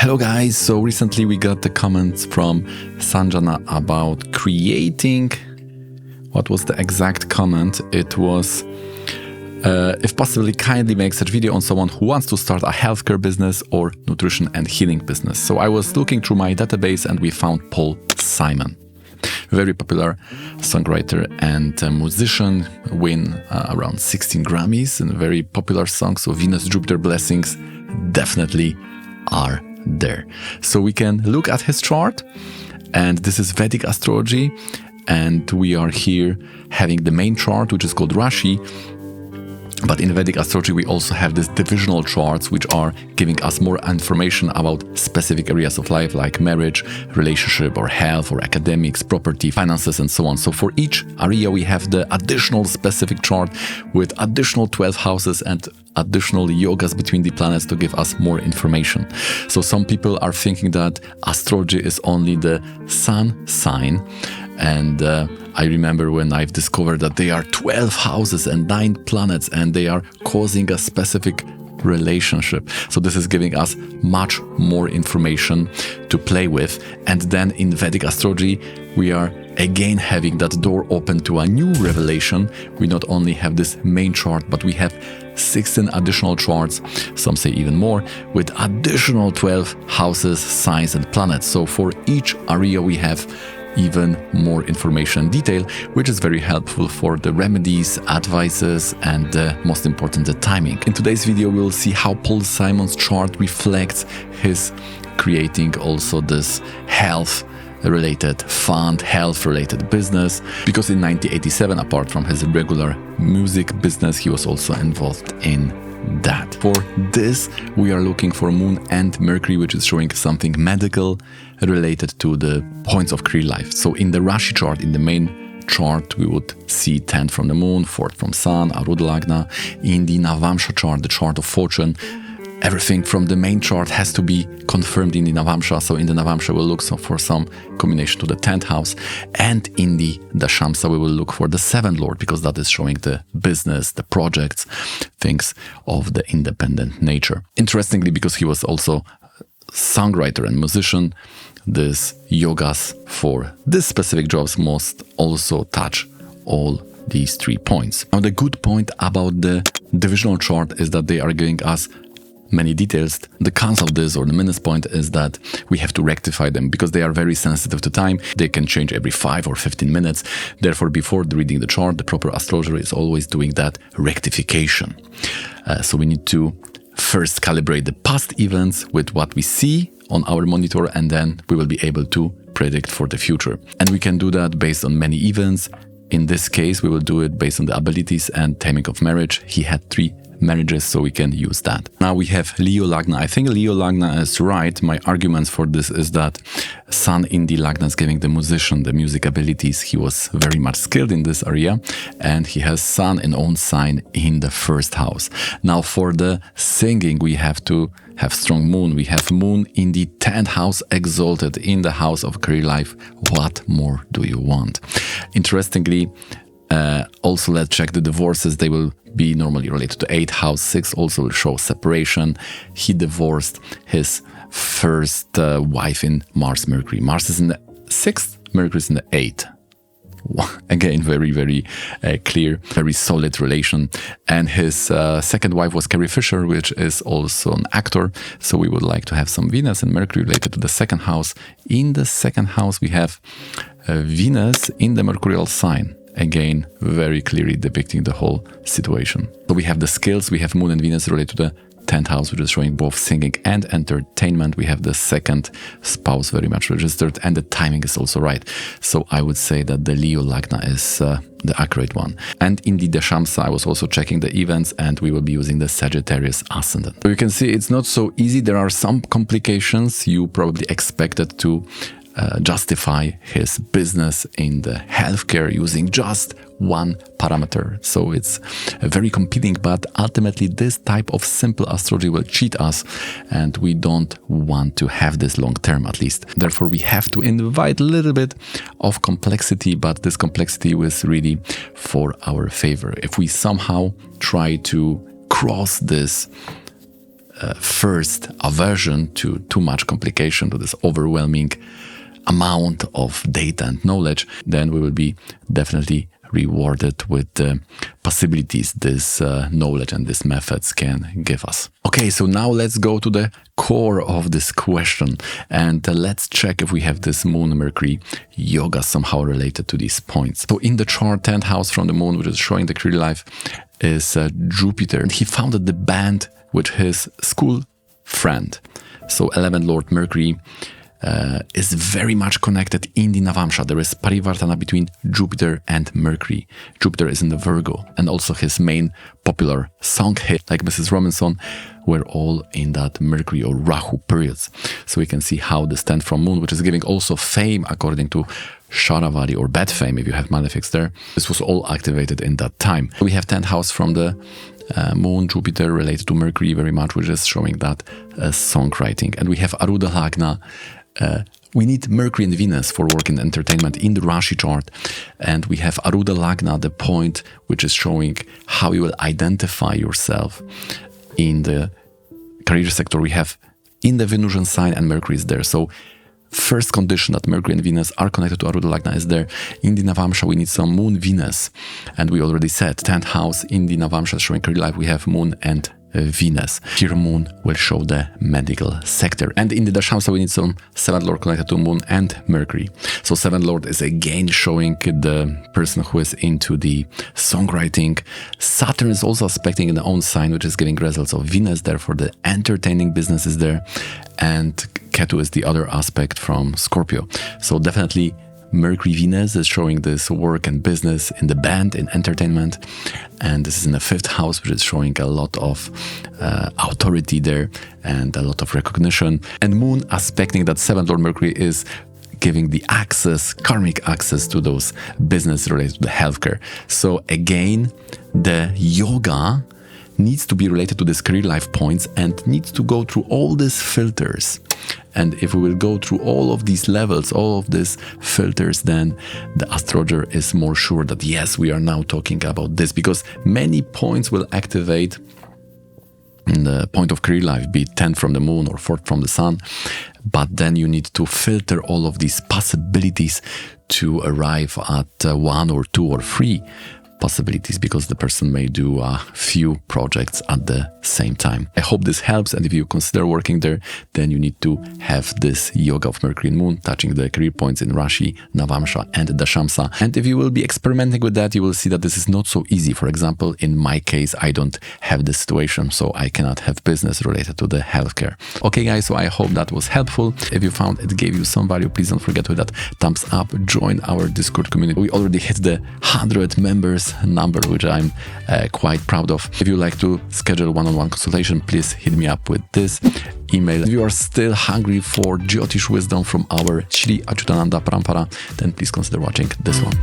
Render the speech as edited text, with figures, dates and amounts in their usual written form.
Hello guys, so recently we got the comments from Sanjana about creating, what was the exact comment? It was, if possibly kindly make such video on someone who wants to start a healthcare business or nutrition and healing business. So I was looking through my database and we found Paul Simon. Very popular songwriter and musician, win around 16 Grammys and very popular songs. So Venus, Jupiter blessings definitely are there. So we can look at his chart, and this is Vedic astrology, and we are here having the main chart, which is called Rashi. But in Vedic astrology, we also have these divisional charts, which are giving us more information about specific areas of life, like marriage, relationship, or health, or academics, property, finances, and so on. So for each area, we have the additional specific chart with additional 12 houses and additional yogas between the planets to give us more information. So some people are thinking that astrology is only the sun sign, and I remember when I've discovered that there are 12 houses and 9 planets and they are causing a specific relationship. So this is giving us much more information to play with. And then in Vedic astrology, we are again having that door open to a new revelation. We not only have this main chart, but we have 16 additional charts, some say even more, with additional 12 houses, signs, and planets. So for each area, we have even more information and detail, which is very helpful for the remedies, advices, and most important, the timing. In today's video, we'll see how Paul Simon's chart reflects his creating also this health-related fund, health-related business, because in 1987, apart from his regular music business, he was also involved in that. For this, we are looking for Moon and Mercury, which is showing something medical related to the points of career life. So in the Rashi chart, in the main chart, we would see 10th from the Moon, 4th from Sun, Arudha Lagna. In the Navamsa chart, the chart of fortune, everything from the main chart has to be confirmed in the Navamsa. So in the Navamsa, we'll look for some combination to the 10th house. And in the Dashamsa, we will look for the 7th Lord, because that is showing the business, the projects, things of the independent nature. Interestingly, because he was also songwriter and musician, these yogas for this specific jobs must also touch all these 3 points. Now, the good point about the divisional chart is that they are giving us many details. The cons of this, or the minus point, is that we have to rectify them because they are very sensitive to time. They can change every 5 or 15 minutes. Therefore, before reading the chart, the proper astrologer is always doing that rectification. So we need to first calibrate the past events with what we see on our monitor, and then we will be able to predict for the future. And we can do that based on many events. In this case, we will do it based on the abilities and timing of marriage. He had 3 marriages, so we can use that. Now we have Leo Lagna. I think Leo Lagna is right. My arguments for this is that Sun in the Lagna is giving the musician the music abilities. He was very much skilled in this area, and he has Sun in own sign in the 1st house. Now for the singing, we have to have strong Moon. We have Moon in the 10th house, exalted in the house of career life. What more do you want? Interestingly, also let's check the divorces. They will be normally related to 8th house. 6 also will show separation. He divorced his first wife in Mars Mercury. Mars is in the 6th, Mercury is in the 8th. Again, very, very clear, very solid relation. And his second wife was Carrie Fisher, which is also an actor. So we would like to have some Venus and Mercury related to the 2nd house. In the 2nd house, we have Venus in the mercurial sign. Again, very clearly depicting the whole situation. So we have the skills, we have Moon and Venus related to the 10th house, which is showing both singing and entertainment. We have the 2nd spouse very much registered, and the timing is also right. So I would say that the Leo Lagna is the accurate one. And in the Dashamsa, I was also checking the events, and we will be using the Sagittarius ascendant. So you can see it's not so easy. There are some complications. You probably expected to justify his business in the healthcare using just one parameter. So it's very competing, but ultimately this type of simple astrology will cheat us, and we don't want to have this long term, at least. Therefore, we have to invite a little bit of complexity, but this complexity was really for our favor. If we somehow try to cross this first aversion to too much complication, to this overwhelming amount of data and knowledge, then we will be definitely rewarded with the possibilities this knowledge and these methods can give us. Okay, so now let's go to the core of this question and let's check if we have this Moon Mercury yoga somehow related to these points. So in the chart, 10th house from the Moon, which is showing the career life, is Jupiter. He founded the band with his school friend. So 11th Lord Mercury is very much connected in the Navamsa. There is parivartana between Jupiter and Mercury. Jupiter is in the Virgo, and also his main popular song hit, like Mrs. Robinson, were all in that Mercury or Rahu periods. So we can see how the stand from Moon, which is giving also fame according to Sharavari, or bad fame if you have malefics there, this was all activated in that time. We have 10th house from the Moon, Jupiter related to Mercury very much, which is showing that songwriting. And we have Arudha Lagna. We need Mercury and Venus for work in entertainment in the Rashi chart. And we have Arudha Lagna, the point which is showing how you will identify yourself in the career sector. We have in the Venusian sign and Mercury is there. So first condition that Mercury and Venus are connected to Arudha Lagna is there. In the Navamsa, we need some Moon Venus. And we already said 10th house in the Navamsa showing career life, we have Moon and Venus. Here Moon will show the medical sector. And in the Dashamsa we need some 7th Lord connected to Moon and Mercury. So 7th Lord is again showing the person who is into the songwriting. Saturn is also aspecting in the own sign, which is giving results of Venus, therefore the entertaining business is there. And Ketu is the other aspect from Scorpio. So definitely Mercury Venus is showing this work and business in the band, in entertainment, and this is in the 5th house, which is showing a lot of authority there and a lot of recognition. And Moon aspecting that 7th Lord Mercury is giving the access, karmic access to those business related to the healthcare. So again, the yoga needs to be related to these career life points and needs to go through all these filters. And if we will go through all of these levels, all of these filters, then the astrologer is more sure that yes, we are now talking about this, because many points will activate in the point of career life, be it 10th from the Moon or 4th from the Sun. But then you need to filter all of these possibilities to arrive at 1 or 2 or 3 possibilities, because the person may do a few projects at the same time. I hope this helps, and if you consider working there, then you need to have this yoga of Mercury and Moon touching the career points in Rashi, Navamsa and Dashamsa. And if you will be experimenting with that, you will see that this is not so easy. For example, in my case, I don't have this situation, so I cannot have business related to the healthcare. Okay guys, so I hope that was helpful. If you found it gave you some value, please don't forget to hit that thumbs up, join our Discord community. We already hit the 100 members number, which I'm quite proud of. If you like to schedule one-on-one consultation, please hit me up with this email. If you are still hungry for Jyotish wisdom from our Sri Acyutananda Parampara, then please consider watching this one.